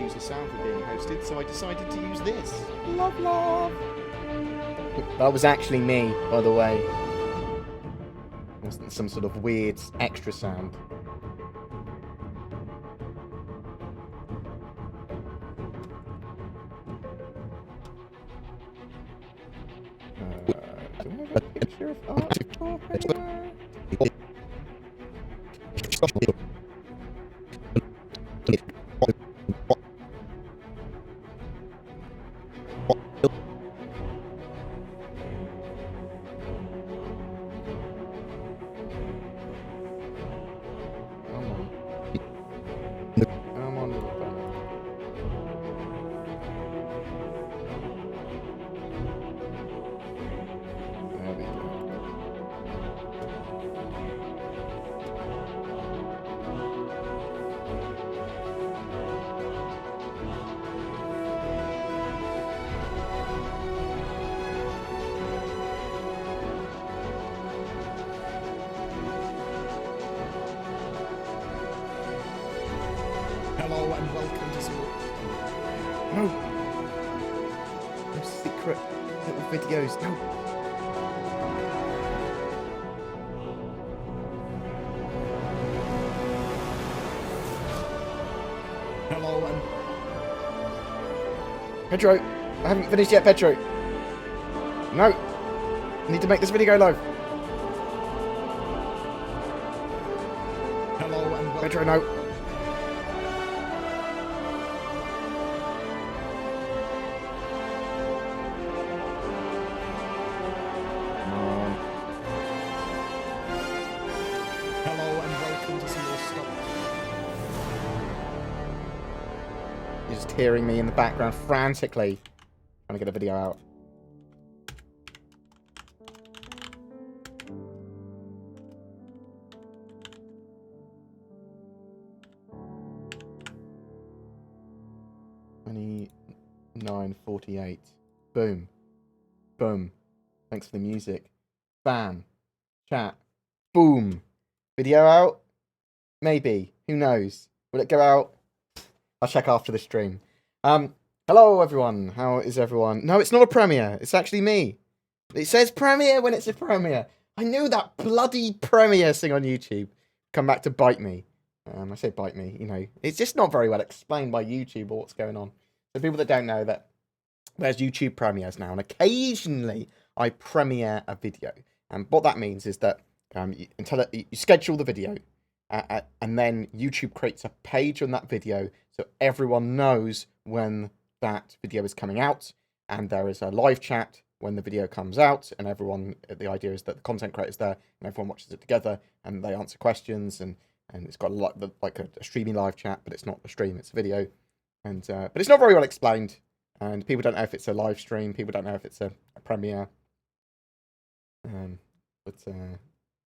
use the sound for being hosted, so I decided to use this. Love, love. That was actually me, by the way. It wasn't some sort of weird extra sound. Do I have a picture of Artcorp anywhere? Come on, little fella. There we go. Hello and welcome to some... No! No secret little videos. No! Hello and... Pedro! I haven't finished yet, Pedro! No! I need to make this video go live. Hello and welcome... Pedro, no! Hello and welcome to some more stuff. You're just hearing me in the background frantically trying to get a video out. $29.48. Boom. Boom. Thanks for the music. Bam. Chat. Boom. Video out? Maybe. Who knows? Will it go out? I'll check after the stream. Hello everyone. How is everyone? No, it's not a premiere. It's actually me. It says premiere when it's a premiere. I knew that bloody premiere thing on YouTube. Come back to bite me. I say bite me, you know. It's just not very well explained by YouTube or what's going on. So people that don't know that there's YouTube premieres now, and occasionally I premiere a video. And what that means is that you schedule the video, and then YouTube creates a page on that video so everyone knows when that video is coming out, and there is a live chat when the video comes out, and everyone, the idea is that the content creator's there and everyone watches it together and they answer questions, and it's got like a streaming live chat, but it's not a stream, it's a video, and but it's not very well explained, and people don't know if it's a live stream, people don't know if it's a premiere,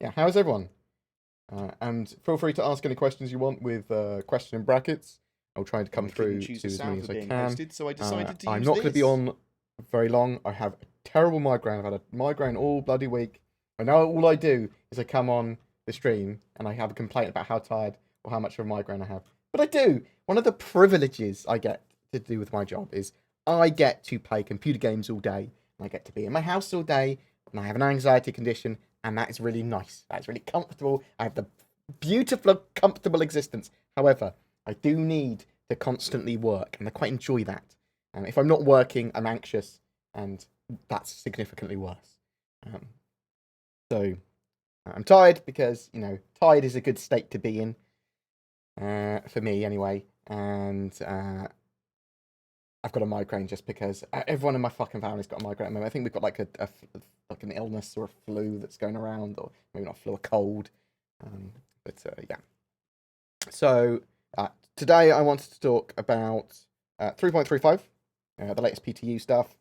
yeah, how's everyone? And feel free to ask any questions you want with question in brackets. I'll try to come through to as many as I can. Hosted, so I decided to I'm use not going to be this. on very long. I have a terrible migraine. I've had a migraine all bloody week. I know all I do is I come on the stream and I have a complaint about how tired or how much of a migraine I have. But I do. One of the privileges I get to do with my job is I get to play computer games all day. And I get to be in my house all day. And I have an anxiety condition. And that is really nice. That is really comfortable. I have the beautiful, comfortable existence. However, I do need to constantly work, and I quite enjoy that. If I'm not working, I'm anxious, and that's significantly worse. So I'm tired because, you know, tired is a good state to be in, for me anyway. And I've got a migraine just because everyone in my fucking family's got a migraine at the moment. I think we've got like like an illness or a flu that's going around, or maybe not a flu, a cold. Yeah. So today I wanted to talk about 3.35, the latest PTU stuff.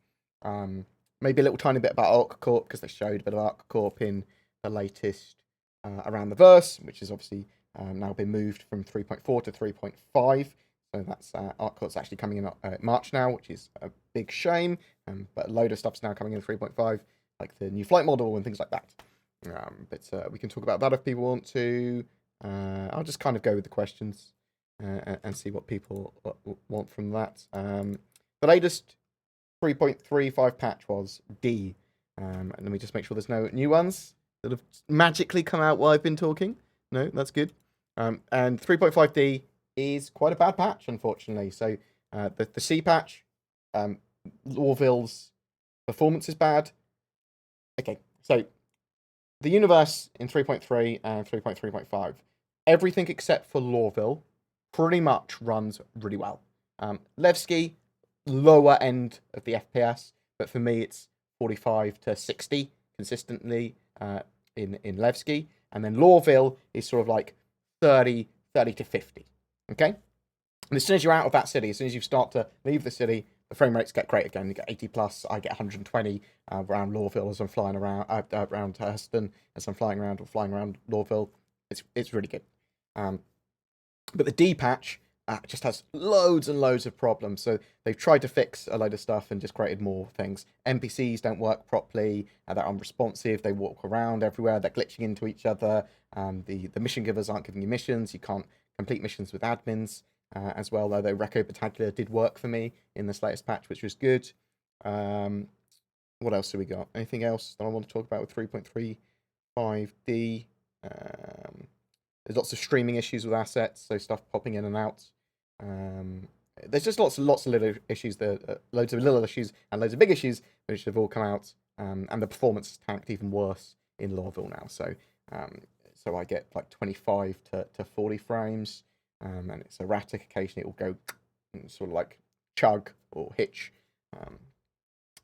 Maybe a little tiny bit about Arc because they showed a bit of Arc in the latest around the verse, which has obviously now been moved from 3.4 to 3.5. So that's Arc actually coming in March now, which is a big shame. But a load of stuff's now coming in 3.5, like the new flight model and things like that. But we can talk about that if people want to. I'll just kind of go with the questions. and see what people want from that. The latest 3.35 patch was D. And let me just make sure there's no new ones that have magically come out while I've been talking. No, that's good. And 3.5D is quite a bad patch, unfortunately. So the C patch, Lorville's performance is bad. Okay, so the universe in 3.3 and 3.3.5, everything except for Lorville pretty much runs really well. Levski, lower end of the FPS, but for me it's 45 to 60 consistently in Levski, and then Lorville is sort of like 30 to 50. Okay, and as soon as you're out of that city, as soon as you start to leave the city, the frame rates get great again. You get 80 plus. I get 120 around Lorville as I'm flying around Hurston as I'm flying around Lorville. It's really good. But the D patch just has loads and loads of problems. So they've tried to fix a load of stuff and just created more things. NPCs don't work properly. They're unresponsive. They walk around everywhere. They're glitching into each other. The mission givers aren't giving you missions. You can't complete missions with admins. As well, although Reco Battaglia did work for me in this latest patch, which was good. What else have we got? Anything else that I want to talk about with 3.35D? There's lots of streaming issues with assets, so stuff popping in and out. There's just lots of little issues there, loads of little issues and loads of big issues which have all come out, and the performance is tanked even worse in Lorville now. So I get like 25 to 40 frames. And it's erratic. Occasionally it will go sort of like chug or hitch.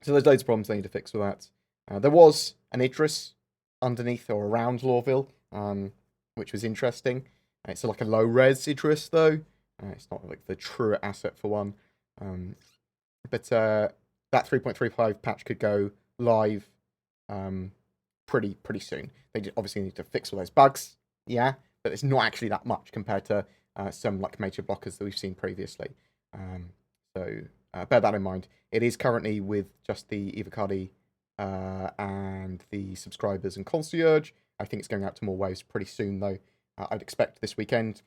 So there's loads of problems they need to fix with that. There was an Idris underneath or around Lorville, which was interesting. It's like a low res Idris though. It's not like the true asset for one. But that 3.35 patch could go live pretty soon. They obviously need to fix all those bugs, yeah, but it's not actually that much compared to some like major blockers that we've seen previously. So bear that in mind. It is currently with just the Evocadi and the subscribers and concierge. I think it's going out to more waves pretty soon though. I'd expect this weekend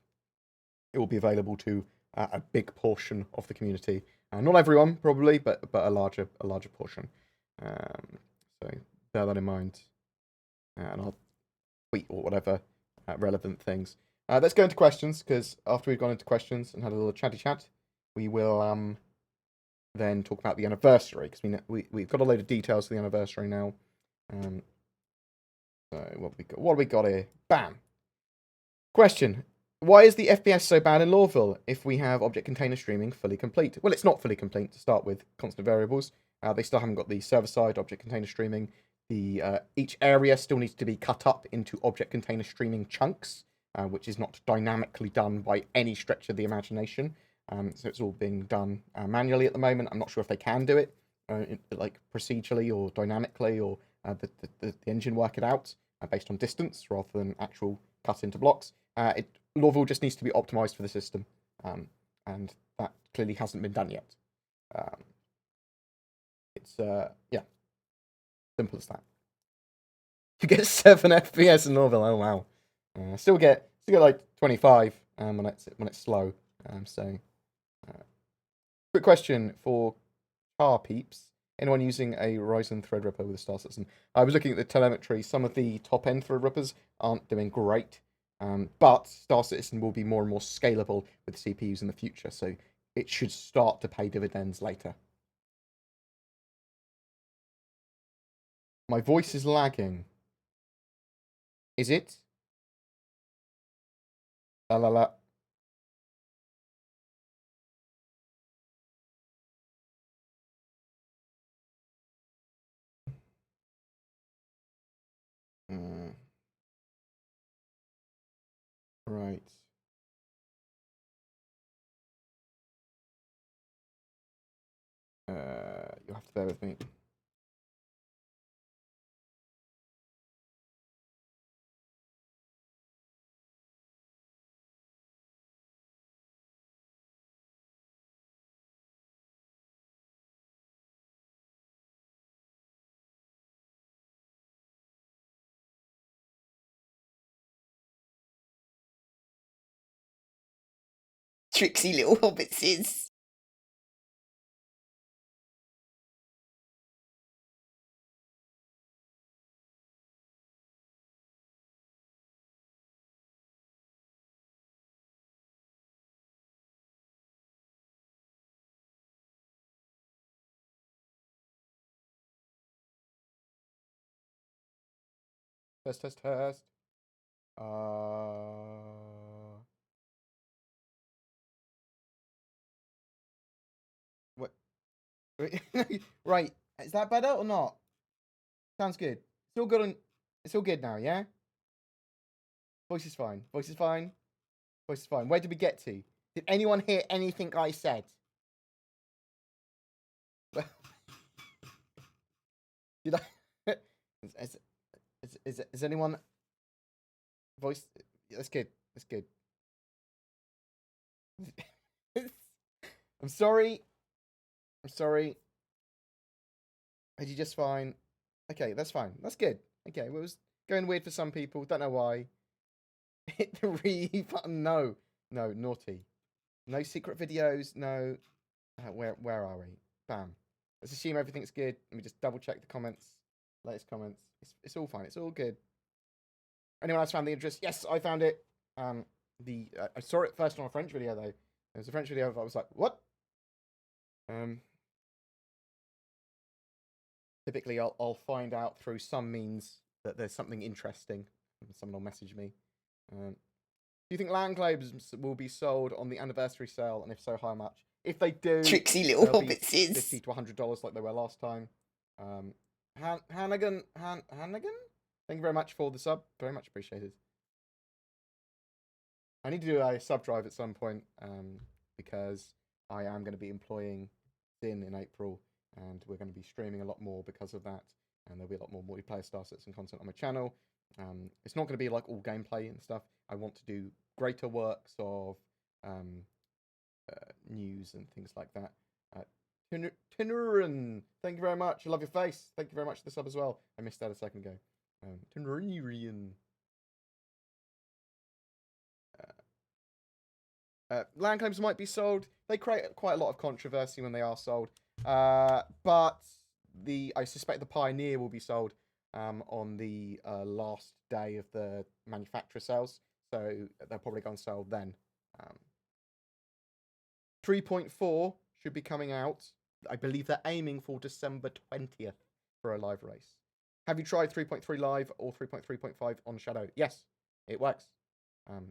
it will be available to a big portion of the community. Not everyone probably, but a larger portion. So bear that in mind. And I'll tweet or whatever relevant things. Let's go into questions, because after we've gone into questions and had a little chatty chat, we will then talk about the anniversary, because we've got a load of details for the anniversary now. So what have we got here? Bam! Question. Why is the FPS so bad in Lorville if we have object container streaming fully complete? Well, it's not fully complete to start with, constant variables. They still haven't got the server-side object container streaming. Each area still needs to be cut up into object container streaming chunks, which is not dynamically done by any stretch of the imagination. So it's all being done manually at the moment. I'm not sure if they can do it like procedurally or dynamically, or the engine work it out based on distance rather than actual cut into blocks. Lorville just needs to be optimized for the system, and that clearly hasn't been done yet. It's yeah, simple as that. You get 7 FPS in Lorville. Oh wow. Still get like 25 when it's slow. Quick question for car peeps. Anyone using a Ryzen Threadripper with a Star Citizen? I was looking at the telemetry. Some of the top end Threadrippers aren't doing great, but Star Citizen will be more and more scalable with CPUs in the future, so it should start to pay dividends later. My voice is lagging. Is it? La la la. Right. You'll have to bear with me. tricksy little hobbitses. Test, test, test. What? Right. Is that better or not? Sounds good. It's all good on. It's all good now, yeah? Voice is fine. Voice is fine. Voice is fine. Where did we get to? Did anyone hear anything I said? Did I? Is anyone voice? That's good. That's good. I'm sorry. I'm sorry. Are you just fine? Okay, that's fine. That's good. Okay, well, it was going weird for some people. Don't know why. Hit the re button. No, no, naughty. No secret videos. No. Where are we? Bam. Let's assume everything's good. Let me just double check the comments. Latest comments. It's all fine. It's all good. Anyone else found the interest? Yes, I found it. I saw it first on a French video though. It was a French video. I was like, what? Typically, I'll find out through some means that there's something interesting. Someone will message me. Do you think land globes will be sold on the anniversary sale? And if so, how much? If they do, Tricksy little they'll be hobbitses. $50 to $100 like they were last time. Hannigan? Thank you very much for the sub. Very much appreciated. I need to do a sub drive at some point because I am going to be employing Sin in April, and we're going to be streaming a lot more because of that. And there'll be a lot more multiplayer star sets and content on my channel. It's not going to be like all gameplay and stuff. I want to do greater works of news and things like that. Tinuran, thank you very much. I love your face. Thank you very much for the sub as well. I missed that a second ago. Tinurian. Land claims might be sold. They create quite a lot of controversy when they are sold. But I suspect the Pioneer will be sold on the last day of the manufacturer sales. So they'll probably go on sale then. 3.4 should be coming out. I believe they're aiming for December 20th for a live race. Have you tried 3.3 live or 3.3.5 on Shadow? Yes, it works.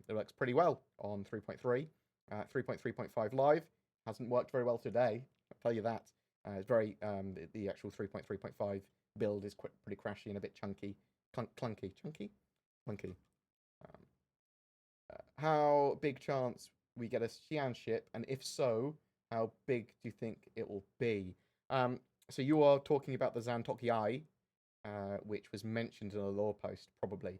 It works pretty well on 3.3. 3.3.5 live hasn't worked very well today. I'll tell you that. It's very the actual 3.3.5 build is pretty crashy and a bit chunky, clunky. How big chance we get a Xi'an ship, and if so, how big do you think it will be? So you are talking about the Zantok Yai, which was mentioned in a lore post, probably.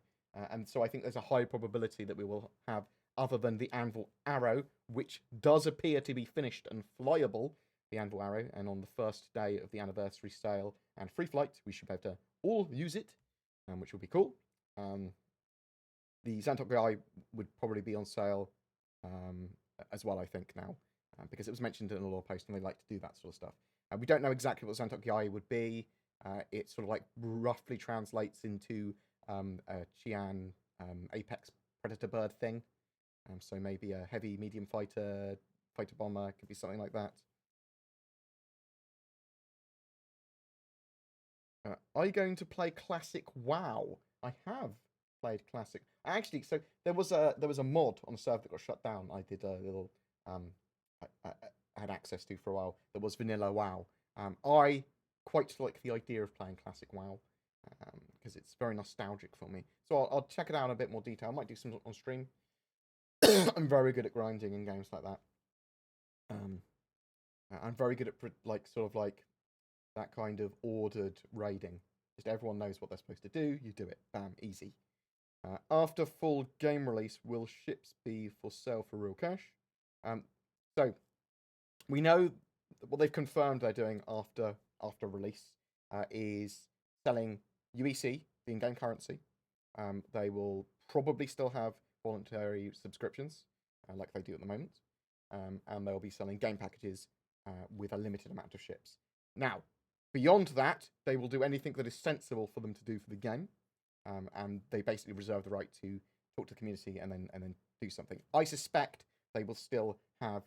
And so I think there's a high probability that we will have, other than the Anvil Arrow, which does appear to be finished and flyable, the Anvil Arrow, and on the first day of the anniversary sale and free flight, we should be able to all use it, which will be cool. The Zantok Yai would probably be on sale as well, I think, now, because it was mentioned in a lore post and they like to do that sort of stuff. We don't know exactly what Zantok Yai would be. It sort of like roughly translates into a Xi'an Apex Predator bird thing. So maybe a heavy medium fighter bomber, could be something like that. Are you going to play Classic WoW? I have played Classic. Actually, so there was a mod on a server that got shut down. I did a little I had access to for a while. That was vanilla WoW. I quite like the idea of playing Classic WoW because it's very nostalgic for me. So I'll check it out in a bit more detail. I might do some on stream. I'm very good at grinding in games like that. I'm very good at that kind of ordered raiding. Just everyone knows what they're supposed to do. You do it. Bam, easy. After full game release, will ships be for sale for real cash? So we know what they've confirmed they're doing after release is selling UEC, the in-game currency. They will probably still have voluntary subscriptions, like they do at the moment. and they'll be selling game packages with a limited amount of ships. Now, beyond that, they will do anything that is sensible for them to do for the game, and they basically reserve the right to talk to the community and then do something. I suspect they will still have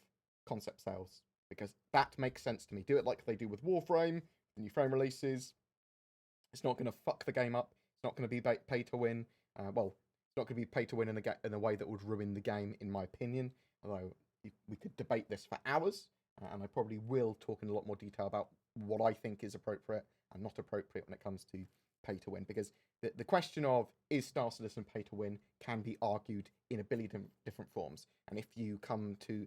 concept sales because that makes sense to me. Do it like they do with Warframe, the new frame releases. It's not going to fuck the game up. It's not going to be pay to win. Well, it's not going to be pay to win in a way that would ruin the game, in my opinion. Although we could debate this for hours, and I probably will talk in a lot more detail about what I think is appropriate and not appropriate when it comes to pay to win. Because the question of is Star Citizen pay to win can be argued in a billion different forms. And if you come to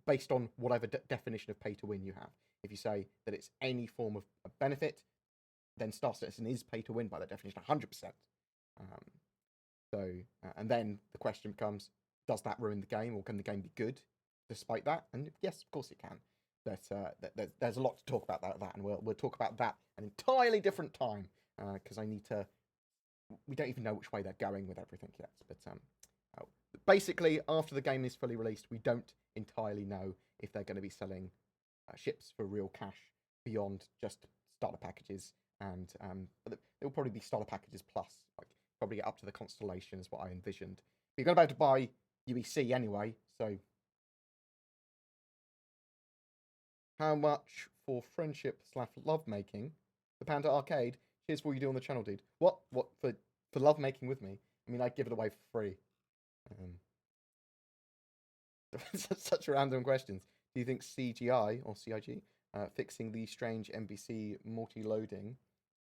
based on whatever definition of pay to win you have, if you say that it's any form of benefit, then Star Citizen is pay to win by that definition, 100%. And then the question becomes, does that ruin the game, or can the game be good despite that? And yes, of course it can. But there's a lot to talk about that, and we'll talk about that an entirely different time, because we don't even know which way they're going with everything yet. But basically, after the game is fully released, we don't entirely know if they're going to be selling ships for real cash beyond just starter packages, and there will probably be starter packages plus, like probably get up to the Constellation is what I envisioned. But you're going to be able to buy UEC anyway, so how much for friendship/love making? The Panda Arcade. Here's what you do on the channel, dude. What for love making with me? I mean, I'd give it away for free. Such random questions. Do you think CGI or CIG fixing the strange NPC multi-loading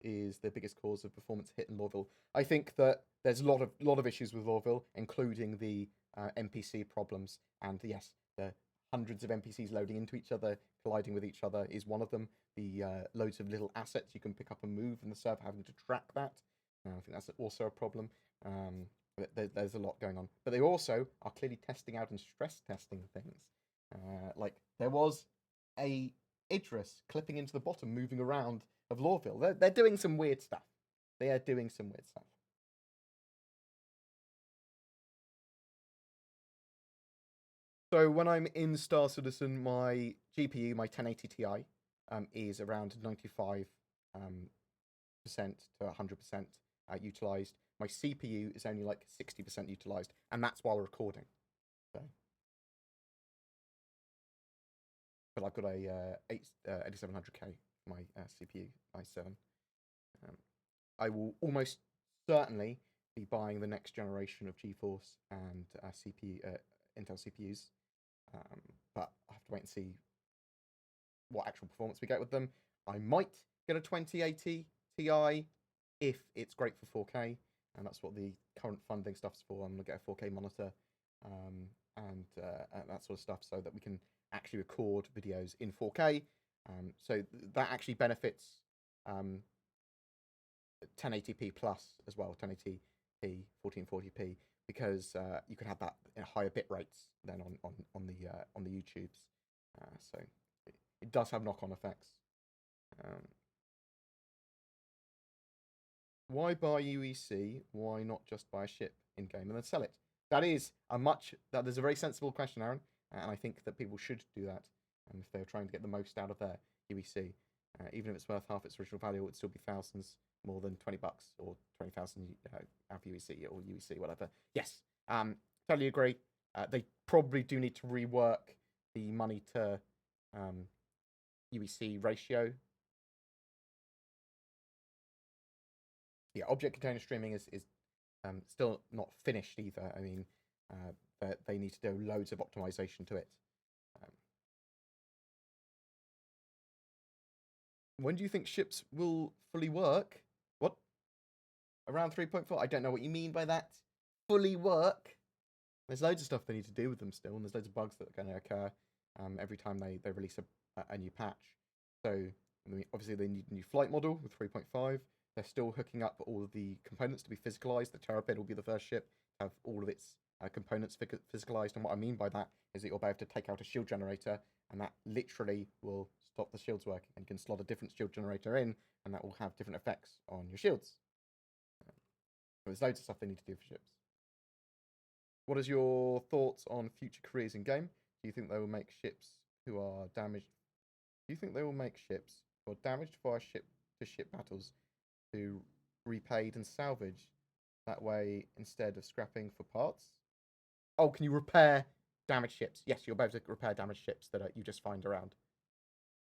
is the biggest cause of performance hit in Lawville? I think that there's a lot of issues with Lawville, including the NPC problems, and yes, the hundreds of NPCs loading into each other, colliding with each other is one of them. The loads of little assets you can pick up and move, and the server having to track that. I think that's also a problem. There's a lot going on. But they also are clearly testing out and stress testing things. Like, there was a Idris clipping into the bottom, moving around of Lawville. They're doing some weird stuff. They are doing some weird stuff. So when I'm in Star Citizen, my GPU, my 1080 Ti, is around 95% to 100% utilized. My CPU is only like 60% utilized, and that's while recording. So, but I've got a 8700K for my CPU, i7. I will almost certainly be buying the next generation of GeForce and Intel CPUs. But I have to wait and see what actual performance we get with them. I might get a 2080 Ti if it's great for 4K, and that's what the current funding stuff's for. I'm going to get a 4K monitor and that sort of stuff so that we can actually record videos in 4K. So that actually benefits 1080p plus as well, 1080p, 1440p, because you can have that in higher bit rates than on the YouTubes. So it does have knock-on effects. Why buy UEC? Why not just buy a ship in game and then sell it? That is a very sensible question, Aaron, and I think that people should do that. And if they're trying to get the most out of their UEC, even if it's worth half its original value, it would still be thousands more than $20 or 20,000 of UEC or UEC, whatever. Yes, totally agree. They probably do need to rework the money to UEC ratio. Yeah, object container streaming is still not finished either. I mean, they need to do loads of optimization to it. When do you think ships will fully work? What? Around 3.4? I don't know what you mean by that. Fully work? There's loads of stuff they need to do with them still, and there's loads of bugs that are going to occur every time they release a new patch. So, I mean, obviously, they need a new flight model with 3.5. They're still hooking up all of the components to be physicalized. The Terrapid will be the first ship to have all of its components physicalized. And what I mean by that is that you'll be able to take out a shield generator, and that literally will stop the shields working. And you can slot a different shield generator in, and that will have different effects on your shields. There's loads of stuff they need to do for ships. What is your thoughts on future careers in game? Do Do you think they will make ships who are damaged? Do you think they will make ships who are damaged via ship-to-ship battles to repaid and salvage? That way, instead of scrapping for parts. Oh, can you repair damaged ships? Yes, you'll be able to repair damaged ships that you just find around.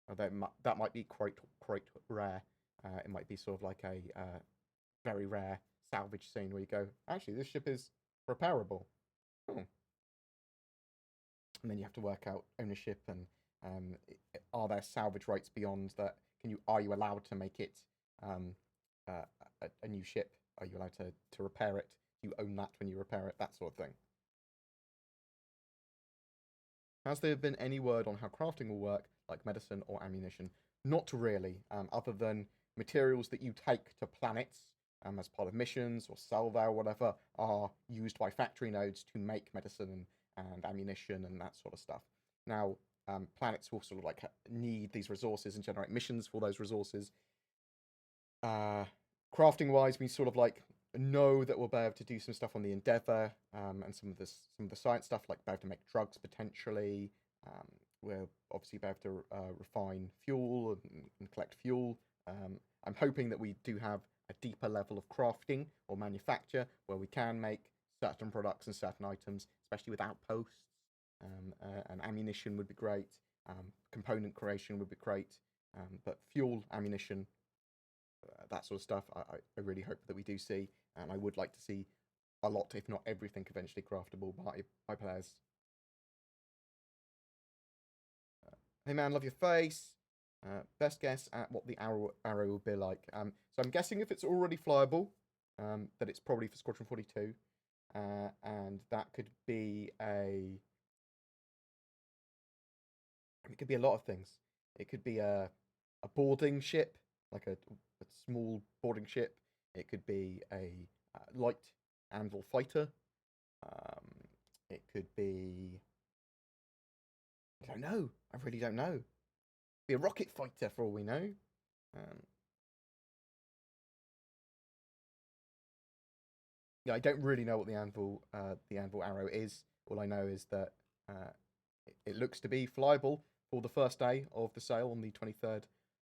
Although that might be quite rare. It might be sort of like a very rare salvage scene where you go, actually, this ship is repairable. Hmm. And then you have to work out ownership and are there salvage rights beyond that? Are you allowed to make it a new ship? Are you allowed to repair it? Do you own that when you repair it? That sort of thing. Has there been any word on how crafting will work, like medicine or ammunition? Not really, other than materials that you take to planets as part of missions or sell there or whatever are used by factory nodes to make medicine and ammunition and that sort of stuff. Now, planets will sort of like need these resources and generate missions for those resources. Crafting wise, we sort of like know that we'll be able to do some stuff on the Endeavour and some of the science stuff, like be able to make drugs potentially. We'll obviously be able to refine fuel and collect fuel. I'm hoping that we do have a deeper level of crafting or manufacture where we can make certain products and certain items, especially with outposts. And ammunition would be great. Component creation would be great. But fuel, ammunition, that sort of stuff, I really hope that we do see. And I would like to see a lot, if not everything, eventually craftable by players. Hey man, love your face. Best guess at what the arrow will be like. So I'm guessing if it's already flyable, that it's probably for Squadron 42. And that could be it could be a lot of things. It could be a boarding ship, like a small boarding ship. It could be a light anvil fighter. It could be... I don't know. I really don't know. Be a rocket fighter for all we know. Yeah, I don't really know what the anvil arrow is. All I know is that it looks to be flyable for the first day of the sale on the 23rd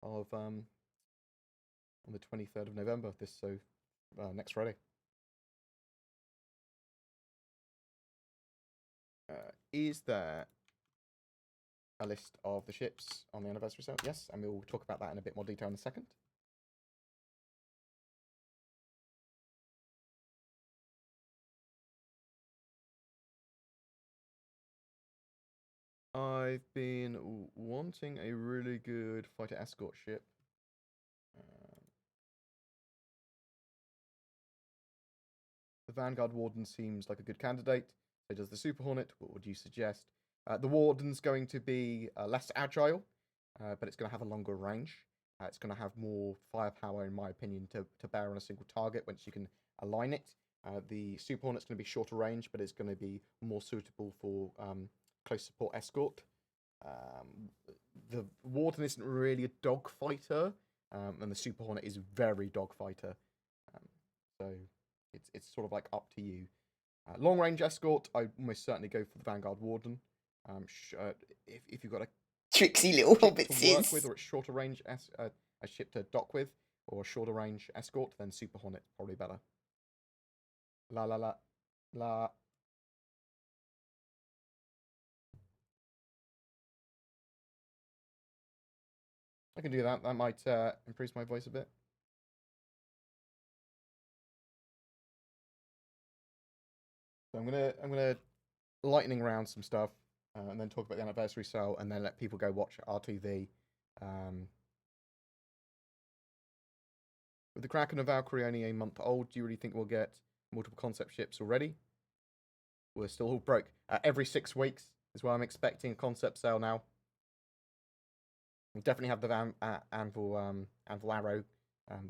of November. Next Friday. Is there a list of the ships on the anniversary sale? Yes, and we'll talk about that in a bit more detail in a second. I've been wanting a really good fighter escort ship. The Vanguard Warden seems like a good candidate. So does the Super Hornet. What would you suggest? The Warden's going to be less agile, but it's going to have a longer range. It's going to have more firepower, in my opinion, to bear on a single target once you can align it. The Super Hornet's going to be shorter range, but it's going to be more suitable for close support escort. The Warden isn't really a dogfighter, and the Super Hornet is very dogfighter. So it's sort of like up to you. Long range escort, I almost certainly go for the Vanguard Warden. If you've got a Tricksy little ship hobbit to work sis. with, or a shorter range a ship to dock with, or a shorter range escort, then Super Hornet probably better. La la la la. I can do that. That might increase my voice a bit. So I'm gonna lightning round some stuff, and then talk about the anniversary sale, and then let people go watch RTV. With the Kraken and Valkyrie only a month old, do you really think we'll get multiple concept ships already? We're still all broke. Every 6 weeks is what I'm expecting a concept sale now. We definitely have the Anvil Arrow,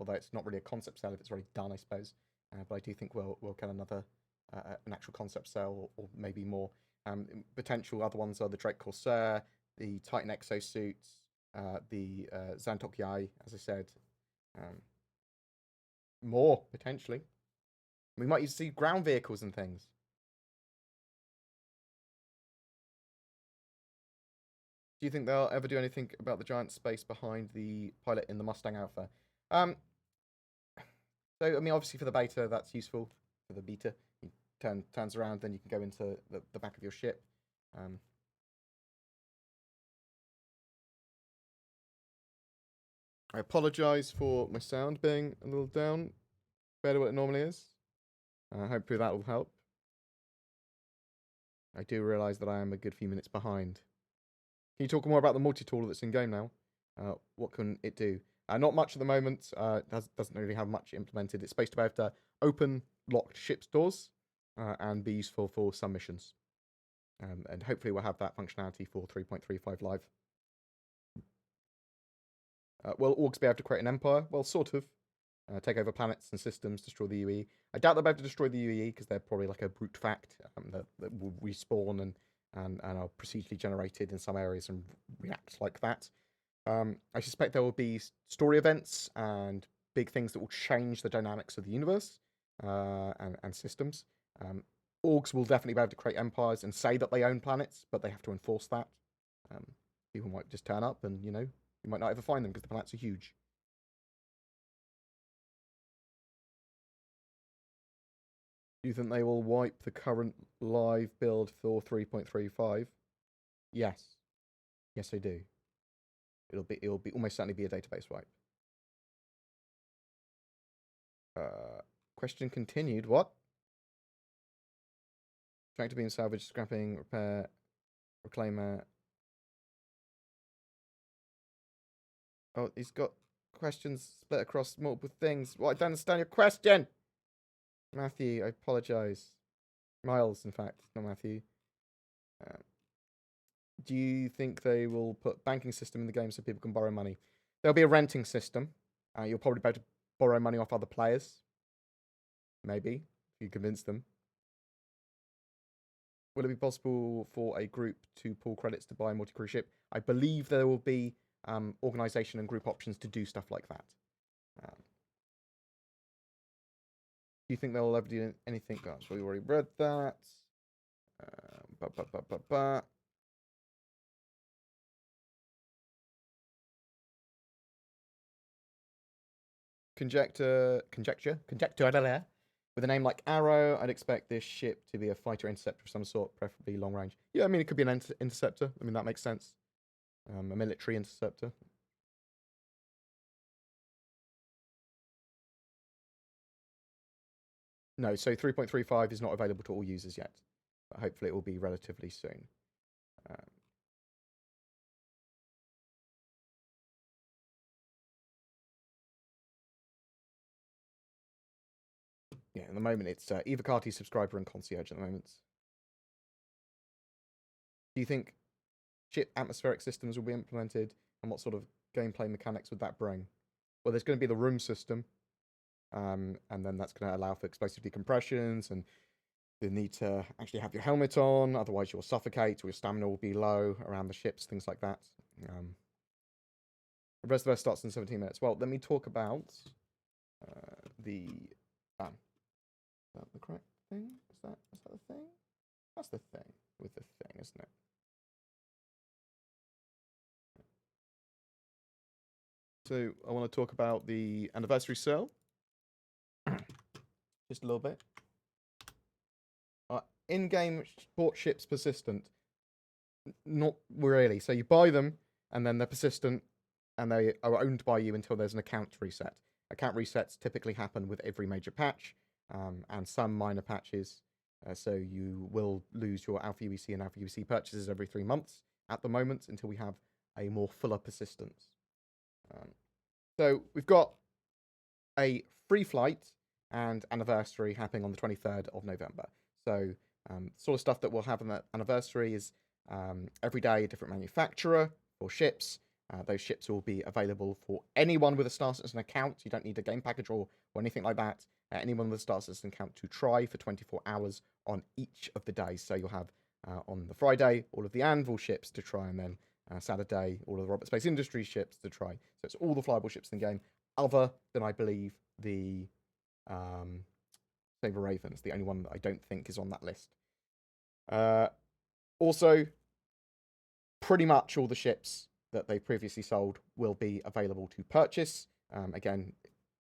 although it's not really a concept sale if it's already done, I suppose. But I do think we'll get another an actual concept sale, or maybe more. Potential other ones are the Drake Corsair, the Titan exosuits, the Zantok Yai, as I said. More, potentially. We might even see ground vehicles and things. Do you think they'll ever do anything about the giant space behind the pilot in the Mustang Alpha? So, I mean, obviously for the beta, that's useful. For the beta, you turns around, then you can go into the back of your ship. I apologise for my sound being a little down compared to what it normally is. Hopefully that will help. I do realise that I am a good few minutes behind. Can you talk more about the multi-tool that's in-game now? What can it do? Not much at the moment. Doesn't really have much implemented. It's supposed to be able to open locked ship's doors and be useful for some missions. And hopefully we'll have that functionality for 3.35 live. Will orcs be able to create an empire? Well, sort of. Take over planets and systems, destroy the UE. I doubt they'll be able to destroy the UE because they're probably like a brute fact that will respawn and are procedurally generated in some areas and react like that. I suspect there will be story events and big things that will change the dynamics of the universe and systems. Orgs will definitely be able to create empires and say that they own planets, but they have to enforce that. People might just turn up and, you might not ever find them because the planets are huge. Do you think they will wipe the current live build for 3.35? Yes. Yes, I do. It'll be almost certainly be a database wipe. Question continued. What? Tractor beam salvage, scrapping, repair, reclaimer. Oh, he's got questions split across multiple things. Well, I don't understand your question. Matthew, I apologise. Miles, in fact, not Matthew. Do you think they will put banking system in the game so people can borrow money? There'll be a renting system. You'll probably be able to borrow money off other players. Maybe, if you convince them. Will it be possible for a group to pull credits to buy a multi-crew ship? I believe there will be organisation and group options to do stuff like that. Do you think they'll ever do anything? Gosh, we already read that. Conjecture, with a name like Arrow, I'd expect this ship to be a fighter interceptor of some sort, preferably long range. Yeah, I mean, it could be an interceptor. I mean, that makes sense. A military interceptor. No, so 3.35 is not available to all users yet, but hopefully it will be relatively soon. Yeah, at the moment it's Evocati, Subscriber, and Concierge at the moment. Do you think ship atmospheric systems will be implemented, and what sort of gameplay mechanics would that bring? Well, there's going to be the room system, and then that's going to allow for explosive decompressions and the need to actually have your helmet on, otherwise you'll suffocate or your stamina will be low around the ships, things like that. The rest of us starts in 17 minutes. Well, let me talk about the... Is that the correct thing? Is that the thing? That's the thing with the thing, isn't it? So I want to talk about the anniversary sale. Just a little bit. In-game sport ships persistent. Not really. So you buy them, and then they're persistent, and they are owned by you until there's an account reset. Account resets typically happen with every major patch, and some minor patches. So you will lose your Alpha UEC and Alpha UEC purchases every 3 months at the moment until we have a more fuller persistence. So we've got a free flight and anniversary happening on the 23rd of November. So sort of stuff that we'll have on that anniversary is every day a different manufacturer for ships. Those ships will be available for anyone with a Star Citizen account. You don't need a game package or anything like that. Anyone with a Star Citizen account to try for 24 hours on each of the days. So you'll have on the Friday all of the Anvil ships to try, and then Saturday all of the Robert Space Industries ships to try. So it's all the flyable ships in the game, other than I believe the Saber Ravens, the only one that I don't think is on that list. Also, pretty much all the ships that they previously sold will be available to purchase. Again,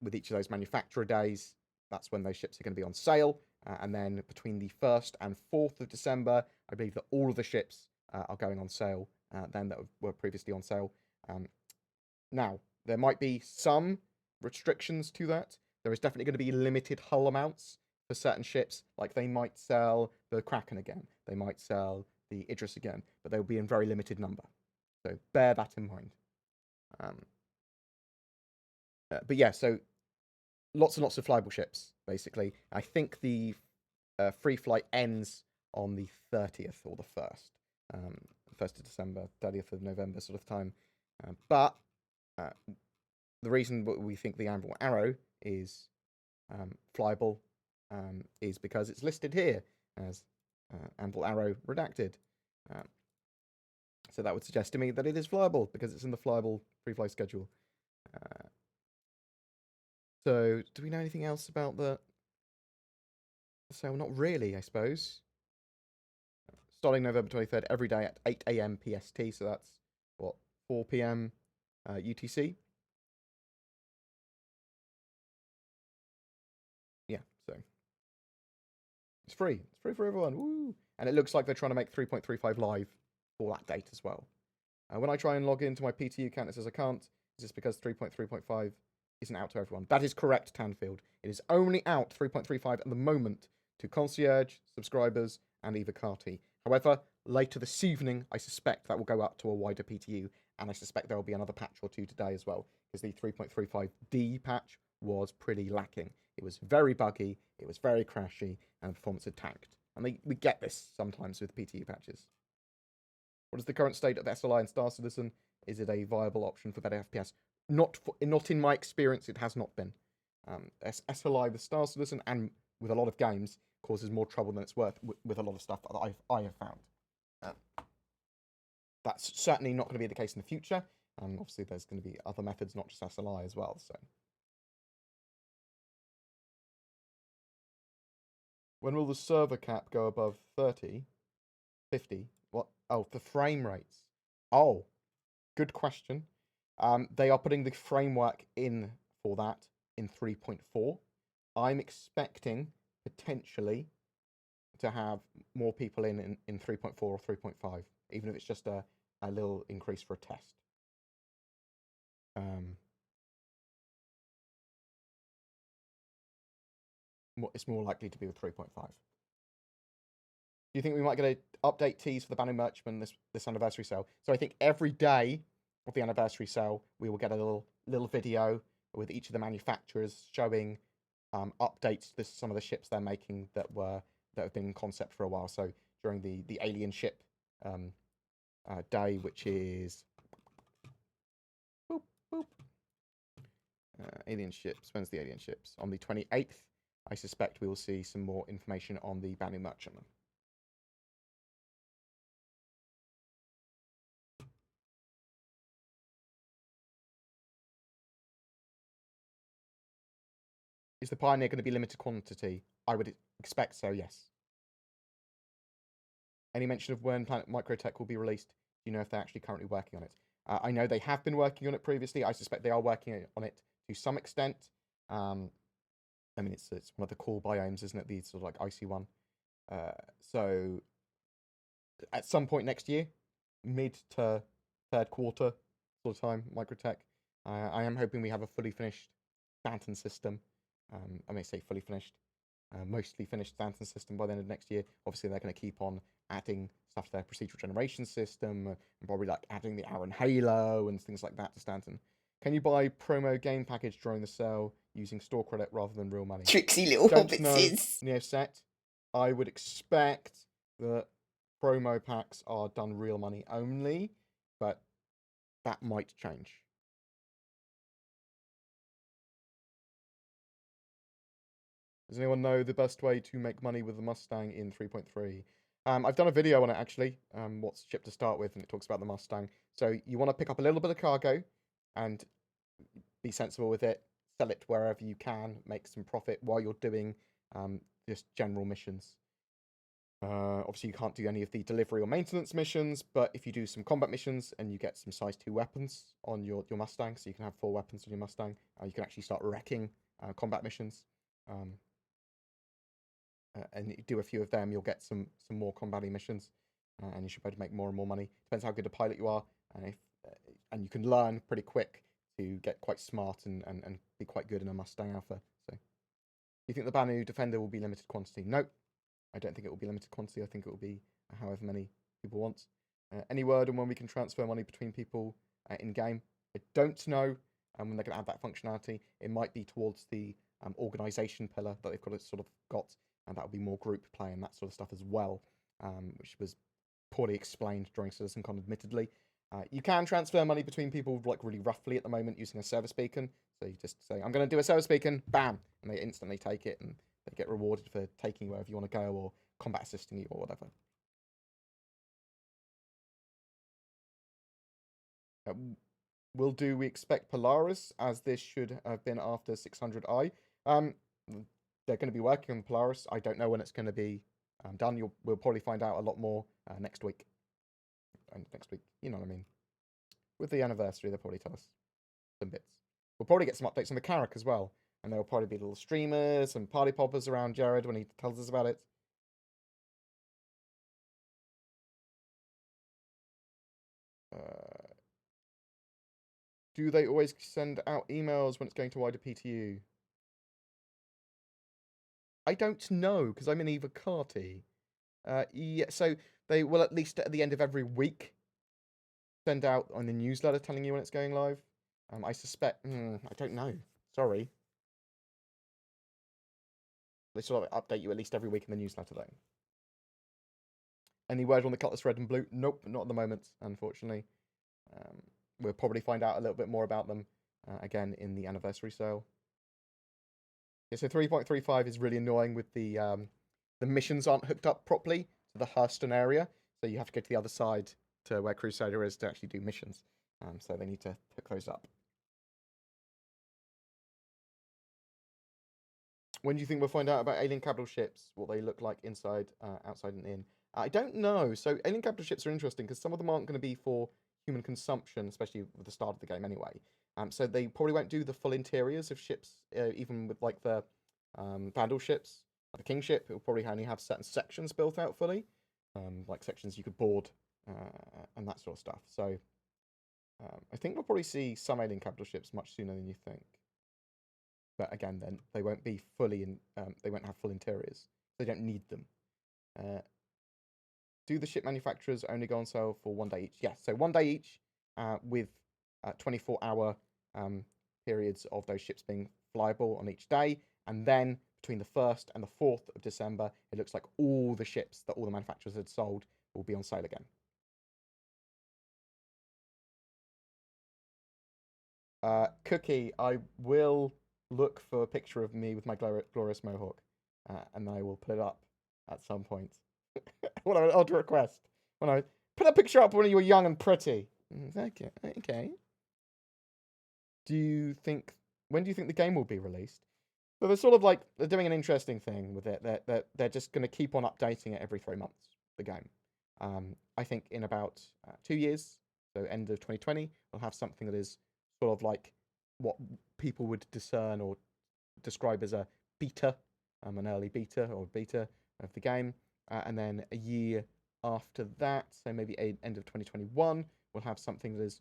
with each of those manufacturer days, that's when those ships are going to be on sale. And then between the 1st and 4th of December, I believe that all of the ships are going on sale then that were previously on sale. Now, there might be some restrictions to that. There is definitely going to be limited hull amounts for certain ships. Like they might sell the Kraken again. They might sell the Idris again. But they will be in very limited number. So bear that in mind. But yeah, so lots and lots of flyable ships, basically. I think the free flight ends on the 30th or the 1st. 1st of December, 30th of November sort of time. But the reason we think the Anvil Arrow is flyable is because it's listed here as Anvil Arrow redacted. So that would suggest to me that it is flyable because it's in the flyable free fly schedule. So, do we know anything else about the sale? Not really, I suppose. Starting November 23rd, every day at 8 AM PST, so that's, what, 4 PM UTC? Yeah, so. It's free. It's free for everyone. Woo! And it looks like they're trying to make 3.35 live for that date as well. When I try and log into my PTU account, it says I can't. Is this because 3.3.5 isn't out to everyone? That is correct, Tanfield. It is only out 3.35 at the moment to concierge, subscribers, and Eva Carty. However, later this evening, I suspect that will go up to a wider PTU, and I suspect there will be another patch or two today as well, because the 3.35D patch was pretty lacking. It was very buggy, it was very crashy, and performance had tanked. And we get this sometimes with PTU patches. What is the current state of SLI and Star Citizen? Is it a viable option for better FPS? Not in my experience, it has not been. SLI with Star Citizen and with a lot of games causes more trouble than it's worth with a lot of stuff that I have found. That's certainly not going to be the case in the future. Obviously, there's going to be other methods, not just SLI as well. So, when will the server cap go above 30? 50? What? Oh, the frame rates. Oh, good question. They are putting the framework in for that in 3.4. I'm expecting potentially to have more people in 3.4 or 3.5, even if it's just a little increase for a test. It's more likely to be with 3.5. Do you think we might get an update tease for the Banner Merchman this anniversary sale? So I think every day of the anniversary sale, we will get a little video with each of the manufacturers showing updates to some of the ships they're making that have been in concept for a while. So during the alien ship day, which is alien ships. When's the alien ships? On the 28th, I suspect we will see some more information on the Banner Merchantman. Is the Pioneer going to be limited quantity? I would expect so, yes. Any mention of when Planet Microtech will be released? Do you know if they're actually currently working on it? I know they have been working on it previously. I suspect they are working on it to some extent. I mean, it's one of the core biomes, isn't it? The sort of like icy one. So at some point next year, mid to third quarter sort of time, Microtech. I am hoping we have a fully finished Stanton system. I may say fully finished, mostly finished Stanton system by the end of next year. Obviously, they're going to keep on adding stuff to their procedural generation system, and probably like adding the Aaron Halo and things like that to Stanton. Can you buy promo game package during the sale using store credit rather than real money? Tricksy little Don't know, hobbitses. Neoset. I would expect that promo packs are done real money only, but that might change. Does anyone know the best way to make money with the Mustang in 3.3? I've done a video on it actually, what ship to start with, and it talks about the Mustang. So you want to pick up a little bit of cargo and be sensible with it, sell it wherever you can, make some profit while you're doing just general missions. Obviously, you can't do any of the delivery or maintenance missions, but if you do some combat missions and you get some size 2 weapons on your Mustang, so you can have 4 weapons on your Mustang, you can actually start wrecking combat missions. And you do a few of them, you'll get some more combating missions, and you should be able to make more and more money. Depends how good a pilot you are, and you can learn pretty quick to get quite smart and be quite good in a Mustang Alpha. So, do you think the Banu Defender will be limited quantity? Nope. I don't think it will be limited quantity. I think it will be however many people want. Any word on when we can transfer money between people in game? I don't know. When they're going to add that functionality, it might be towards the organization pillar that they've got, and that will be more group play and that sort of stuff as well, which was poorly explained during CitizenCon, admittedly. You can transfer money between people like really roughly at the moment using a service beacon. So you just say, I'm going to do a service beacon, bam, and they instantly take it, and they get rewarded for taking wherever you want to go or combat assisting you or whatever. We expect Polaris, as this should have been after 600i? They're going to be working on Polaris. I don't know when it's going to be done. We'll probably find out a lot more next week. And next week, you know what I mean. With the anniversary, they'll probably tell us some bits. We'll probably get some updates on the Carrack as well. And there'll probably be little streamers and party poppers around Jared when he tells us about it. Do they always send out emails when it's going to wider PTU? I don't know, because I'm in Eva Carty. Yeah, so they will at least at the end of every week send out on the newsletter telling you when it's going live. I suspect... I don't know. Sorry. They sort of update you at least every week in the newsletter, though. Any word on the Cutlass Red and Blue? Nope, not at the moment, unfortunately. We'll probably find out a little bit more about them, again, in the anniversary sale. Yeah, so 3.35 is really annoying with the missions aren't hooked up properly to the Hurston area. So you have to go to the other side to where Crusader is to actually do missions. So they need to hook those up. When do you think we'll find out about alien capital ships? What they look like inside, outside, and in? I don't know. So alien capital ships are interesting because some of them aren't going to be for human consumption, especially with the start of the game anyway. So they probably won't do the full interiors of ships, even with like the Vandal ships. The King ship, it will probably only have certain sections built out fully, like sections you could board and that sort of stuff. So I think we'll probably see some alien capital ships much sooner than you think. But again, then they won't be fully in. They won't have full interiors. They don't need them. Do the ship manufacturers only go on sale for 1 day each? Yes, so 1 day each, with 24-hour periods of those ships being flyable on each day, and then between the 1st and the 4th of December, it looks like all the ships that all the manufacturers had sold will be on sale again. Cookie, I will look for a picture of me with my glorious mohawk, and I will put it up at some point. What an odd request. When I put a picture up when you were young and pretty. Okay. When do you think the game will be released? So they're sort of like, they're doing an interesting thing with it. They're just going to keep on updating it every 3 months, the game. I think in about 2 years, so end of 2020, we'll have something that is sort of like what people would discern or describe as a beta, an early beta or beta of the game. And then a year after that, so maybe end of 2021, we'll have something that is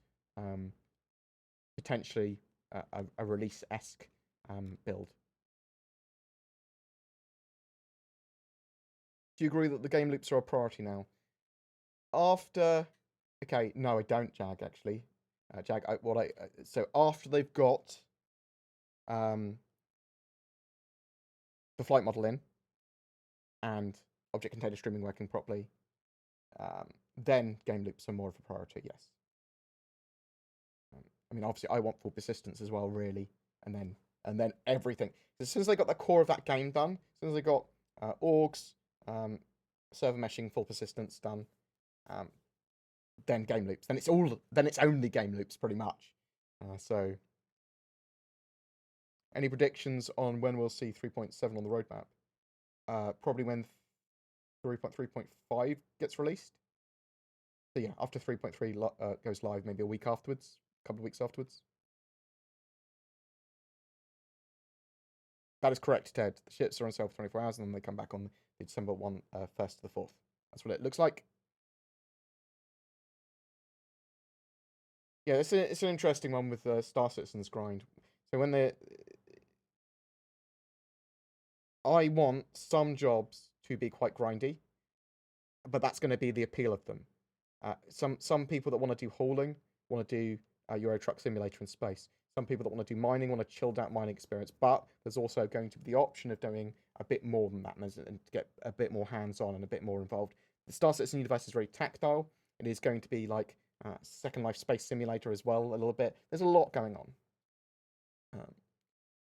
potentially a release-esque build. Do you agree that the game loops are a priority now? Okay, no, I don't, Jag, actually. Jag, so after they've got the flight model in and object container streaming working properly, then game loops are more of a priority, yes. I mean, obviously, I want full persistence as well, really, and then everything. As soon as they got the core of that game done, as soon as they got orgs, server meshing, full persistence done, then game loops. Then it's only game loops, pretty much. So, any predictions on when we'll see 3.7 on the roadmap? Probably when 3.3.5 gets released. So yeah, after 3.3 goes live, maybe a week afterwards, a couple of weeks afterwards. That is correct, Ted. The ships are on sale for 24 hours, and then they come back on the December 1st to the 4th. That's what it looks like. Yeah, it's an interesting one with Star Citizen's grind. So when I want some jobs to be quite grindy, but that's going to be the appeal of them. Some people that want to do hauling want to do Euro Truck Simulator in space. Some people that want to do mining want a chilled out mining experience, but there's also going to be the option of doing a bit more than that and get a bit more hands-on and a bit more involved. The Star Citizen universe is very tactile. It is going to be like Second Life Space Simulator as well, a little bit. There's a lot going on.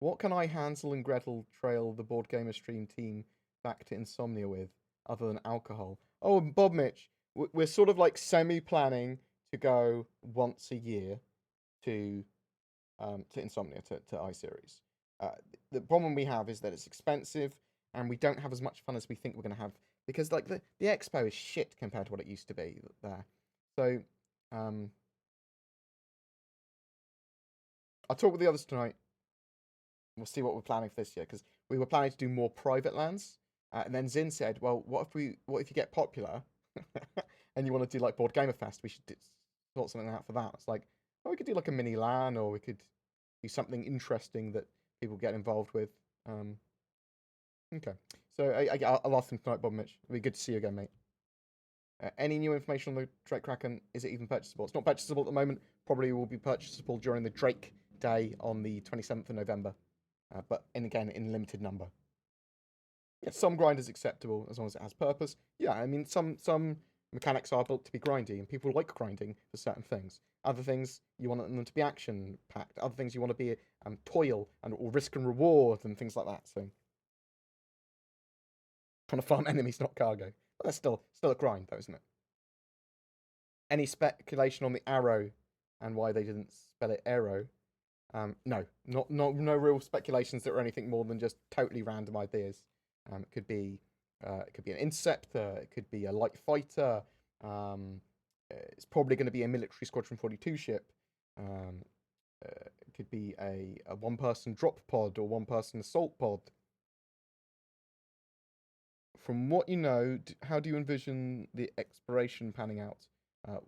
What can I, Hansel and Gretel, trail the BoredGamer stream team back to insomnia with, other than alcohol? Oh, Bob Mitch, we're sort of like semi-planning to go once a year to insomnia, to iSeries. The problem we have is that it's expensive, and we don't have as much fun as we think we're going to have, because like the expo is shit compared to what it used to be there. So I'll talk with the others tonight. We'll see what we're planning for this year, because we were planning to do more private lands, and then Zin said, "Well, what if you get popular, and you want to do like BoredGamer Fest? We should sort something out for that." It's like, well, we could do like a mini LAN, or we could do something interesting that people get involved with. Okay, so I'll ask them tonight, Bob Mitch. It'll be good to see you again, mate. Any new information on the Drake Kraken? Is it even purchasable? It's not purchasable at the moment. Probably will be purchasable during the Drake Day on the 27th of November. But again, in limited number. Yeah, some grind is acceptable as long as it has purpose. Yeah, I mean, some mechanics are built to be grindy, and people like grinding for certain things. Other things, you want them to be action-packed. Other things, you want to be toil or risk and reward and things like that. So, trying to farm enemies, not cargo. But that's still a grind, though, isn't it? Any speculation on the arrow and why they didn't spell it arrow? No real speculations that were anything more than just totally random ideas. It could be an interceptor, it could be a light fighter. It's probably going to be a military Squadron 42 ship. It could be a one-person drop pod or one-person assault pod. From what you know, how do you envision the exploration panning out?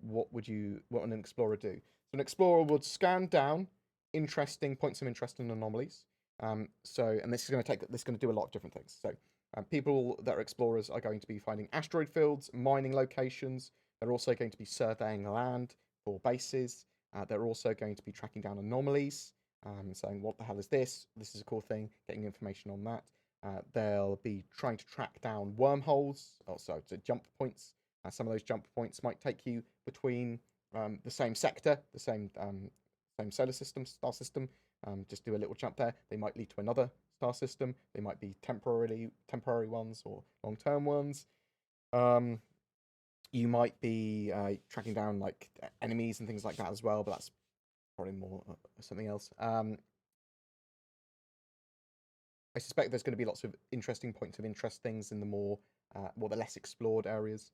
What would an explorer do? So an explorer would scan down interesting points of interest and anomalies. And this is going to do a lot of different things. So people that are explorers are going to be finding asteroid fields, mining locations. They're also going to be surveying land for bases. They're also going to be tracking down anomalies, saying what the hell is this? This is a cool thing. Getting information on that. They'll be trying to track down wormholes, also to jump points. Some of those jump points might take you between the same sector, the same solar system, star system. Just do a little jump there. They might lead to another star system. They might be temporary ones or long-term ones. You might be tracking down like enemies and things like that as well, but that's probably more something else. I suspect there's going to be lots of interesting points of interest things in the the less explored areas.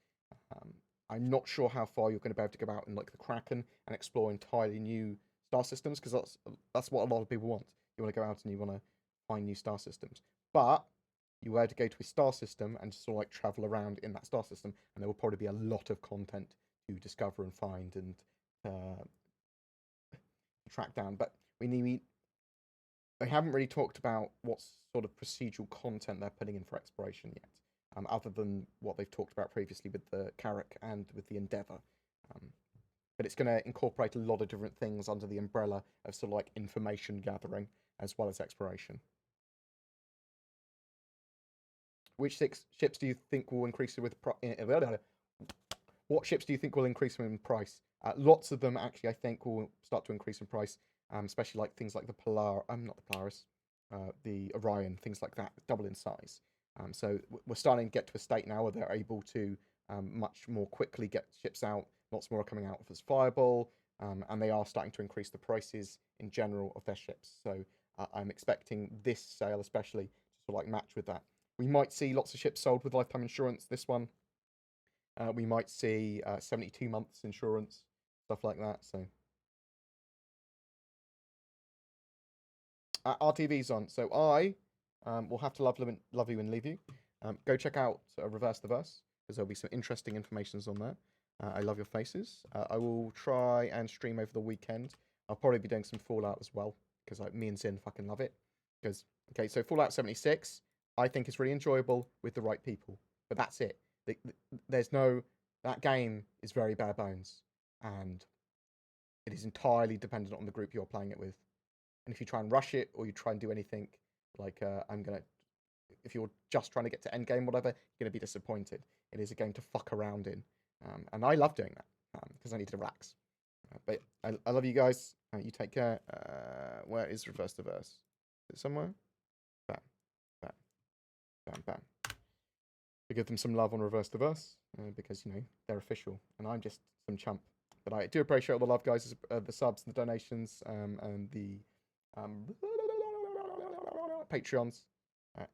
I'm not sure how far you're going to be able to go out in like the Kraken and explore entirely new star systems, because that's what a lot of people want. You want to go out and you want to find new star systems, but you were to go to a star system and just sort of like travel around in that star system, and there will probably be a lot of content to discover and find and track down. But they haven't really talked about what sort of procedural content they're putting in for exploration yet, other than what they've talked about previously with the Carrack and with the Endeavour. But it's going to incorporate a lot of different things under the umbrella of sort of like information gathering as well as exploration. Which ships do you think will increase with what ships do you think will increase in price? Lots of them actually, I think, will start to increase in price, especially like things like the not the Polaris, the Orion, things like that, double in size. So we're starting to get to a state now where they're able to much more quickly get ships out. Lots more are coming out as viable, and they are starting to increase the prices in general of their ships. So I'm expecting this sale especially to sort of like match with that. We might see lots of ships sold with lifetime insurance. This one. We might see 72 months insurance, stuff like that. So RTV's on. So I will have to love you and leave you. Go check out Reverse the Verse, because there'll be some interesting informations on there. I love your faces. I will try and stream over the weekend. I'll probably be doing some Fallout as well, because like me and Zin fucking love it. Because okay, so Fallout 76, I think is really enjoyable with the right people, but that's it. There's no, that game is very bare bones, and it is entirely dependent on the group you're playing it with. And if you try and rush it, or you try and do anything like if you're just trying to get to end game, whatever, you're gonna be disappointed. It is a game to fuck around in, and I love doing that because I need to relax. But I love you guys. You take care. Where is Reverse the Verse? Is it somewhere? Bam, bam, bam, bam. To give them some love on Reverse the Verse, because you know they're official, and I'm just some chump. But I do appreciate all the love, guys, the subs, the donations, and the Patreons.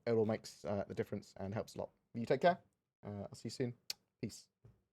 It all makes the difference and helps a lot. You take care. I'll see you soon. Peace.